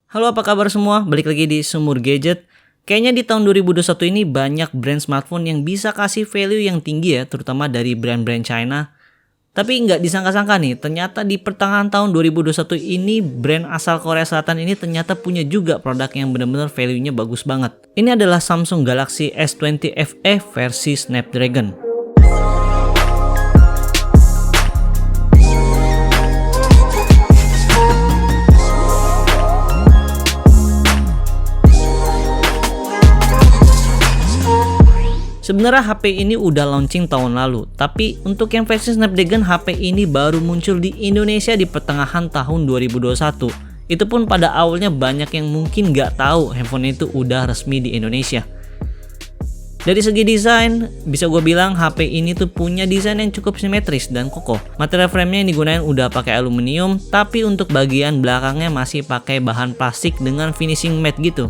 Halo, apa kabar semua? Balik lagi di Sumur Gadget. Kayaknya di tahun 2021 ini banyak brand smartphone yang bisa kasih value yang tinggi ya, terutama dari brand-brand China. Tapi nggak disangka-sangka nih, ternyata di pertengahan tahun 2021 ini brand asal Korea Selatan ini ternyata punya juga produk yang benar-benar value-nya bagus banget. Ini adalah Samsung Galaxy S20 FE versi Snapdragon. Sebenarnya HP ini udah launching tahun lalu, tapi untuk yang versi Snapdragon HP ini baru muncul di Indonesia di pertengahan tahun 2021. Itu pun pada awalnya banyak yang mungkin nggak tahu handphone itu udah resmi di Indonesia. Dari segi desain, bisa gue bilang HP ini tuh punya desain yang cukup simetris dan kokoh. Material frame-nya yang digunakan udah pakai aluminium, tapi untuk bagian belakangnya masih pakai bahan plastik dengan finishing matte gitu.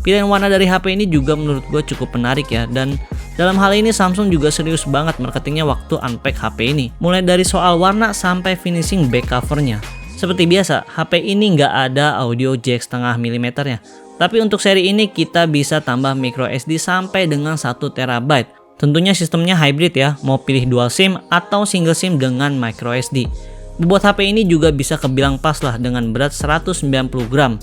Pilihan warna dari HP ini juga menurut gue cukup menarik ya, dan dalam hal ini Samsung juga serius banget marketingnya waktu unpack HP ini. Mulai dari soal warna sampai finishing back covernya. Seperti biasa, HP ini nggak ada audio jack 0,5 mm ya. Tapi untuk seri ini kita bisa tambah micro SD sampai dengan 1 TB. Tentunya sistemnya hybrid ya, mau pilih dual SIM atau single SIM dengan micro SD. Bobot HP ini juga bisa kebilang pas lah dengan berat 190 gram.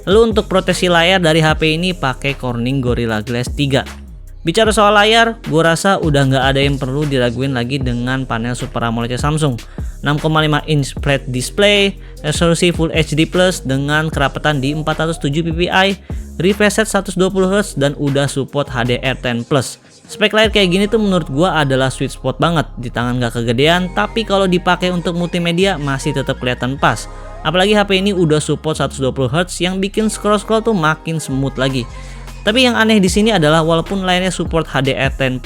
Lalu untuk proteksi layar dari HP ini pakai Corning Gorilla Glass 3. Bicara soal layar, gue rasa udah nggak ada yang perlu diraguin lagi dengan panel Super AMOLED Samsung. 6,5 inch flat display, resolusi Full HD Plus dengan kerapatan di 407 ppi, refresh rate 120Hz dan udah support HDR10+. Spek layar kayak gini tuh menurut gue adalah sweet spot banget, di tangan nggak kegedean, tapi kalau dipakai untuk multimedia masih tetap kelihatan pas. Apalagi HP ini udah support 120Hz yang bikin scroll-scroll tuh makin smooth lagi. Tapi yang aneh di sini adalah walaupun layarnya support HDR10+,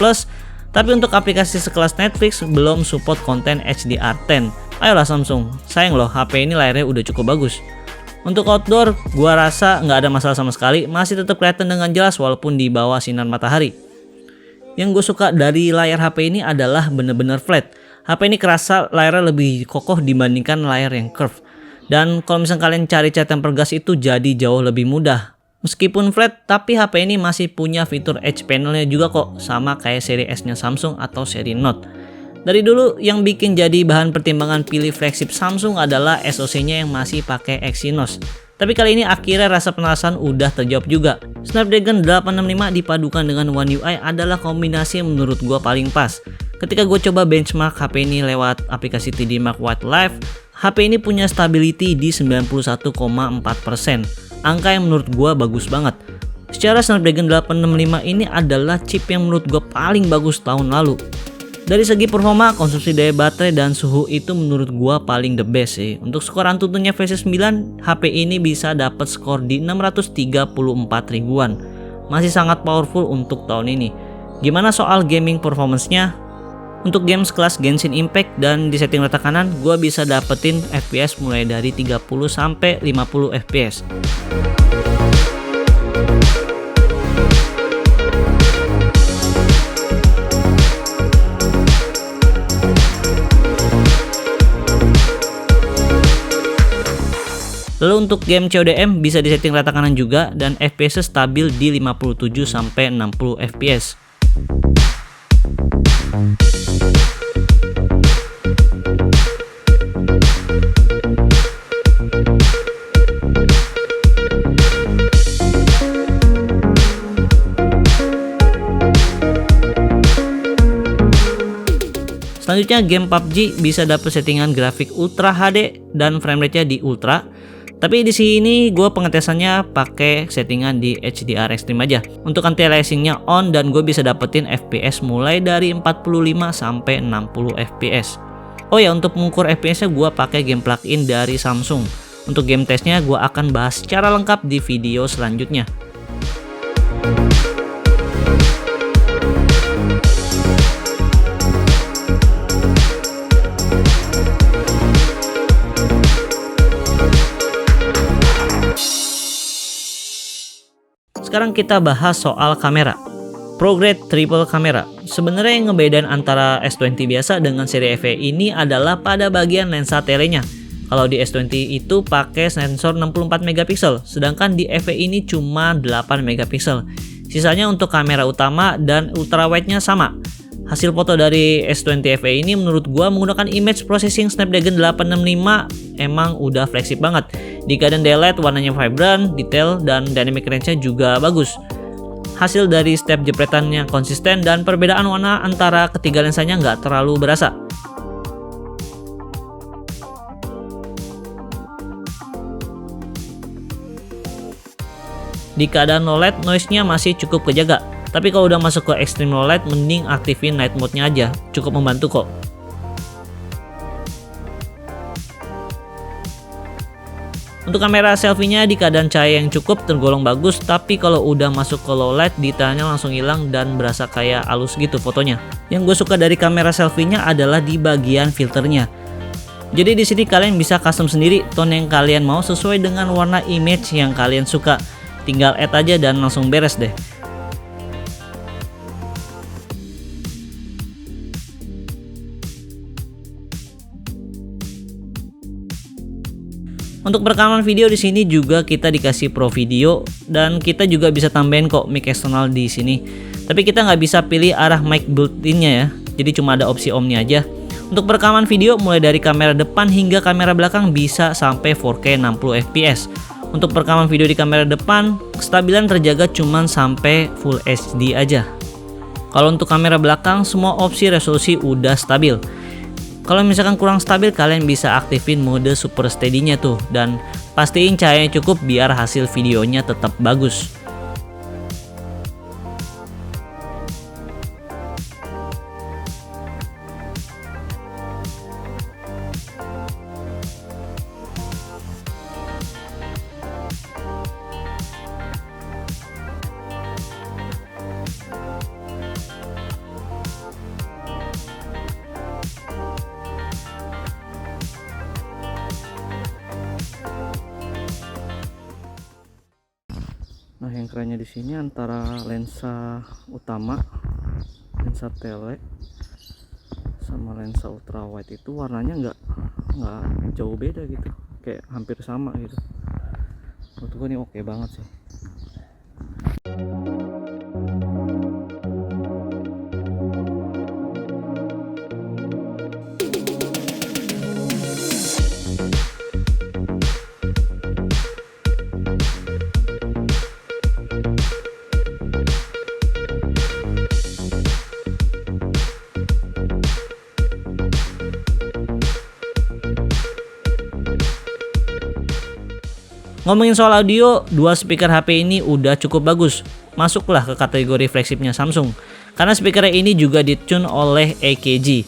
tapi untuk aplikasi sekelas Netflix belum support konten HDR10. Ayolah Samsung, sayang loh HP ini layarnya udah cukup bagus. Untuk outdoor, gua rasa nggak ada masalah sama sekali, masih tetap kelihatan dengan jelas walaupun di bawah sinar matahari. Yang gue suka dari layar HP ini adalah bener-bener flat. HP ini kerasa layarnya lebih kokoh dibandingkan layar yang curve. Dan kalau misalnya kalian cari cat tempered glass itu jadi jauh lebih mudah. Meskipun flat, tapi HP ini masih punya fitur Edge panelnya juga kok, sama kayak seri S-nya Samsung atau seri Note. Dari dulu yang bikin jadi bahan pertimbangan pilih flagship Samsung adalah SoC-nya yang masih pakai Exynos. Tapi kali ini akhirnya rasa penasaran udah terjawab juga. Snapdragon 865 dipadukan dengan One UI adalah kombinasi yang menurut gua paling pas. Ketika gue coba benchmark HP ini lewat aplikasi TD Mark Wildlife, HP ini punya stability di 91,4%. Angka yang menurut gue bagus banget. Secara Snapdragon 865 ini adalah chip yang menurut gue paling bagus tahun lalu. Dari segi performa, konsumsi daya baterai dan suhu itu menurut gue paling the best sih. Untuk skor Antutunya versi 9, HP ini bisa dapat skor di 634 ribuan. Masih sangat powerful untuk tahun ini. Gimana soal gaming performance-nya? Untuk games kelas Genshin Impact dan di setting rata kanan, gue bisa dapetin FPS mulai dari 30 sampai 50 FPS. Lalu untuk game CODM bisa di setting rata kanan juga dan FPS stabil di 57 sampai 60 FPS. Selanjutnya game PUBG bisa dapat settingan grafik Ultra HD dan frame rate-nya di Ultra. Tapi di sini gue pengetesannya pakai settingan di HDR Extreme aja. Untuk anti-aliasingnya on dan gue bisa dapetin FPS mulai dari 45 sampai 60 FPS. Oh ya, untuk mengukur FPS-nya gue pakai game plugin dari Samsung. Untuk game testnya gue akan bahas secara lengkap di video selanjutnya. Sekarang kita bahas soal kamera. ProGrade Triple Camera. Sebenarnya yang ngebedain antara S20 biasa dengan seri FE ini adalah pada bagian lensa telenya. Kalau di S20 itu pakai sensor 64 megapiksel, sedangkan di FE ini cuma 8 megapiksel. Sisanya untuk kamera utama dan ultrawide-nya sama. Hasil foto dari S20 FE ini menurut gua menggunakan image processing Snapdragon 865 emang udah flagship banget. Di keadaan daylight warnanya vibrant, detail, dan dynamic range-nya juga bagus. Hasil dari step jepretannya konsisten dan perbedaan warna antara ketiga lensanya nggak terlalu berasa. Di keadaan low light, noise-nya masih cukup kejaga. Tapi kalau udah masuk ke extreme low light, mending aktifin night mode-nya aja. Cukup membantu kok. Untuk kamera selfie-nya di keadaan cahaya yang cukup tergolong bagus, tapi kalau udah masuk ke low light, detailnya langsung hilang dan berasa kayak halus gitu fotonya. Yang gue suka dari kamera selfie-nya adalah di bagian filternya. Jadi di sini kalian bisa custom sendiri tone yang kalian mau sesuai dengan warna image yang kalian suka. Tinggal add aja dan langsung beres deh. Untuk perekaman video di sini juga kita dikasih Pro Video dan kita juga bisa tambahin kok mic eksternal di sini. Tapi kita nggak bisa pilih arah mic built-innya ya. Jadi cuma ada opsi Omni aja. Untuk perekaman video mulai dari kamera depan hingga kamera belakang bisa sampai 4K 60 fps. Untuk perekaman video di kamera depan, kestabilan terjaga cuman sampai Full HD aja. Kalau untuk kamera belakang, semua opsi resolusi udah stabil. Kalau misalkan kurang stabil, kalian bisa aktifin mode Super Steady-nya tuh. Dan pastiin cahayanya cukup biar hasil videonya tetap bagus. Nah, yang kerennya di sini antara lensa utama, lensa tele, sama lensa ultrawide itu warnanya nggak jauh beda gitu, kayak hampir sama gitu. Menurut gue ini oke banget sih. Ngomongin soal audio, dua speaker HP ini udah cukup bagus. Masuklah ke kategori flagshipnya Samsung. Karena speaker ini juga ditune oleh AKG.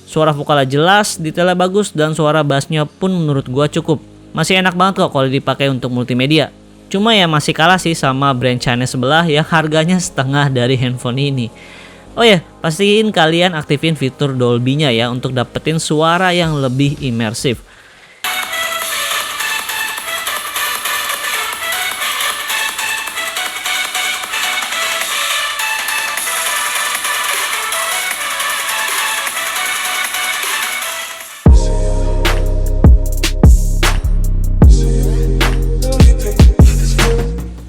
Suara vokalnya jelas, detailnya bagus, dan suara bassnya pun menurut gua cukup. Masih enak banget kok kalau dipakai untuk multimedia. Cuma ya masih kalah sih sama brand China sebelah yang harganya setengah dari handphone ini. Oh ya, pastiin kalian aktifin fitur Dolby-nya ya untuk dapetin suara yang lebih imersif.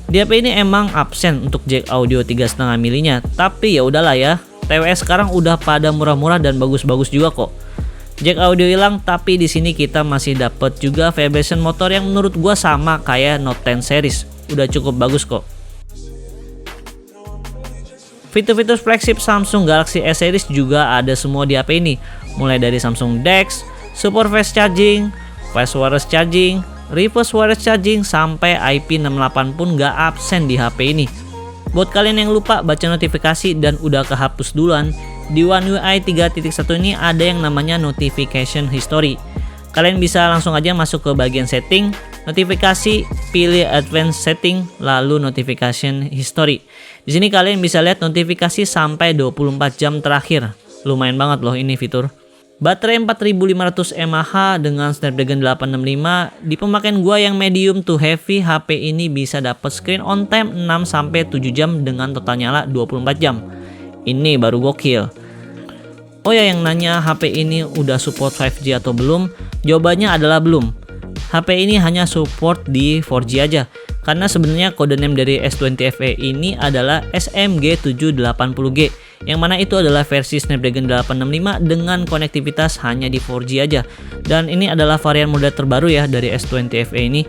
Di HP ini emang absen untuk jack audio 3,5 mm-nya, tapi ya udahlah ya. TWS sekarang udah pada murah-murah dan bagus-bagus juga kok. Jack audio hilang, tapi di sini kita masih dapat juga vibration motor yang menurut gua sama kayak Note 10 series. Udah cukup bagus kok. Fitur-fitur flagship Samsung Galaxy S series juga ada semua di HP ini. Mulai dari Samsung DeX, support fast charging, fast wireless charging, reverse wireless charging, sampai IP68 pun gak absen di HP ini. Buat kalian yang lupa baca notifikasi dan udah kehapus duluan, di One UI 3.1 ini ada yang namanya notification history. Kalian bisa langsung aja masuk ke bagian setting, notifikasi, pilih advanced setting, lalu notification history. Di sini kalian bisa lihat notifikasi sampai 24 jam terakhir. Lumayan banget loh ini fitur. Baterai 4500 mAh dengan Snapdragon 865. Di pemakaian gua yang medium to heavy, HP ini bisa dapat screen on time 6-7 jam dengan total nyala 24 jam. Ini baru gokil. Oh ya, yang nanya HP ini udah support 5G atau belum? Jawabannya adalah belum. HP ini hanya support di 4G aja. Karena sebenarnya kode name dari S20 FE ini adalah SMG780G, yang mana itu adalah versi Snapdragon 865 dengan konektivitas hanya di 4G aja. Dan ini adalah varian model terbaru ya dari S20 FE ini.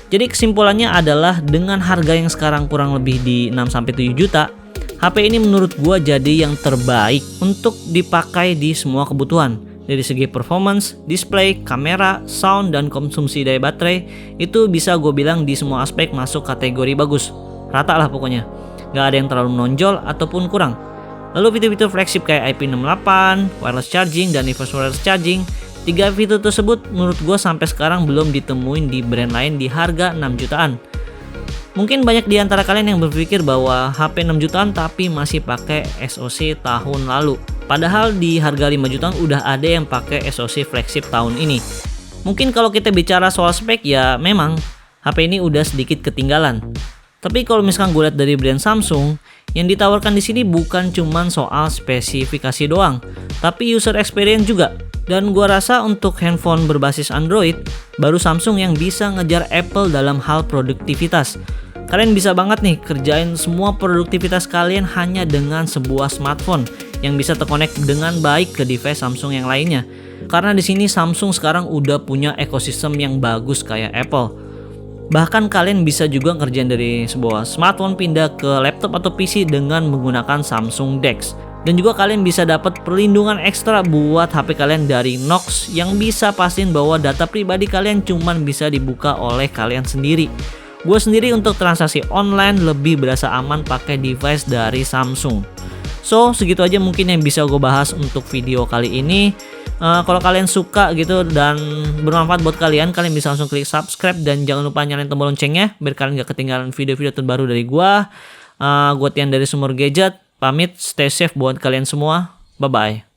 Jadi kesimpulannya adalah dengan harga yang sekarang kurang lebih di 6-7 juta, HP ini menurut gua jadi yang terbaik untuk dipakai di semua kebutuhan. Dari segi performance, display, kamera, sound, dan konsumsi daya baterai, itu bisa gue bilang di semua aspek masuk kategori bagus. Rata lah pokoknya. Gak ada yang terlalu menonjol ataupun kurang. Lalu fitur-fitur flagship kayak IP68, wireless charging, dan reverse wireless charging, 3 fitur tersebut menurut gue sampai sekarang belum ditemuin di brand lain di harga 6 jutaan. Mungkin banyak di antara kalian yang berpikir bahwa HP 6 jutaan tapi masih pakai SoC tahun lalu. Padahal di harga 5 jutaan udah ada yang pakai SoC flagship tahun ini. Mungkin kalau kita bicara soal spek ya memang HP ini udah sedikit ketinggalan. Tapi kalau misalkan gue lihat dari brand Samsung, yang ditawarkan di sini bukan cuman soal spesifikasi doang, tapi user experience juga. Dan gua rasa untuk handphone berbasis Android, baru Samsung yang bisa ngejar Apple dalam hal produktivitas. Kalian bisa banget nih kerjain semua produktivitas kalian hanya dengan sebuah smartphone yang bisa terkonek dengan baik ke device Samsung yang lainnya. Karena di sini Samsung sekarang udah punya ekosistem yang bagus kayak Apple. Bahkan kalian bisa juga ngerjain dari sebuah smartphone pindah ke laptop atau PC dengan menggunakan Samsung DeX. Dan juga kalian bisa dapat perlindungan ekstra buat HP kalian dari Knox yang bisa pastiin bahwa data pribadi kalian cuman bisa dibuka oleh kalian sendiri. Gue sendiri untuk transaksi online lebih berasa aman pakai device dari Samsung. So, segitu aja mungkin yang bisa gue bahas untuk video kali ini. Kalau kalian suka gitu dan bermanfaat buat kalian, kalian bisa langsung klik subscribe dan jangan lupa nyalain tombol loncengnya biar kalian gak ketinggalan video-video terbaru dari gue. Gue Tian dari Sumur Gadget, pamit, stay safe buat kalian semua. Bye-bye.